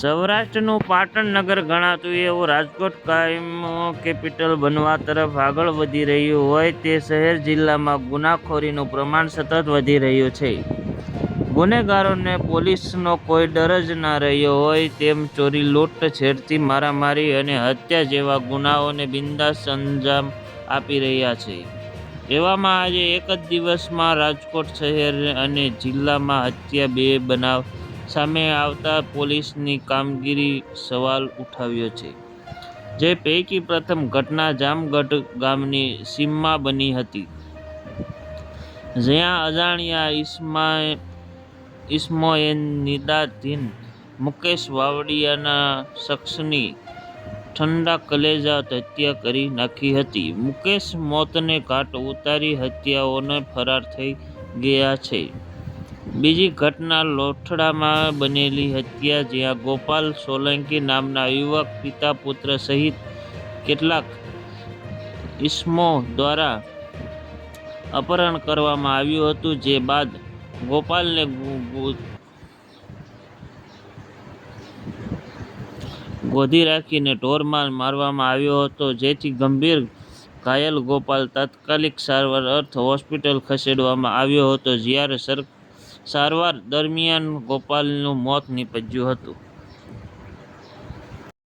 સૌરાષ્ટ્રનું પાટણ નગર ગણાતું એવું Rajkot crime capital બનવા તરફ આગળ વધી રહ્યું હોય તે શહેર જિલ્લામાં ગુનાખોરીનું પ્રમાણ સતત વધી રહ્યું છે. ગુનેગારોને પોલીસનો કોઈ ડર જ ના રહ્યો હોય તેમ ચોરી, લૂંટ, છેડતી, મારામારી અને હત્યા જેવા ગુનાઓને બિંદાસ અંજામ આપી રહ્યા છે. એવામાં આજે એક જ દિવસમાં રાજકોટ શહેર અને જિલ્લામાં હત્યા 2 બનાવ સામે આવતા પોલીસની કામગીરી સવાલ ઉઠાવ્યો છે. જે પૈકી પ્રથમ ઘટના જામગઢ ગામની સીમમાં બની હતી, જ્યાં અજાણ્યા ઈસમોએ નિંદાધીન મુકેશ વાવડિયાના શખ્સની ઠંડા કલેજાત હત્યા કરી નાખી હતી. મુકેશ મોતને ઘાટ ઉતારી હત્યાઓને ફરાર થઈ ગયા છે. બીજી ઘટના લોઠડામાં બનેલી હત્યા, જ્યાં ગોપાલ સોલંકી નામના યુવક પિતા પુત્ર સહિત કેટલાક ઈસમો દ્વારા અપહરણ કરવામાં આવ્યું હતું, જે બાદ ગોપાલને ગોધી રાખીને ઢોરમાર મારવામાં આવ્યો હતો, જેથી ગંભીર ઘાયલ ગોપાલ તાત્કાલિક સારવાર અર્થે હોસ્પિટલ ખસેડવામાં આવ્યો હતો, જ્યારે સારવાર દરમિયાન ગોપાલનું મોત નીપજ્યું હતું.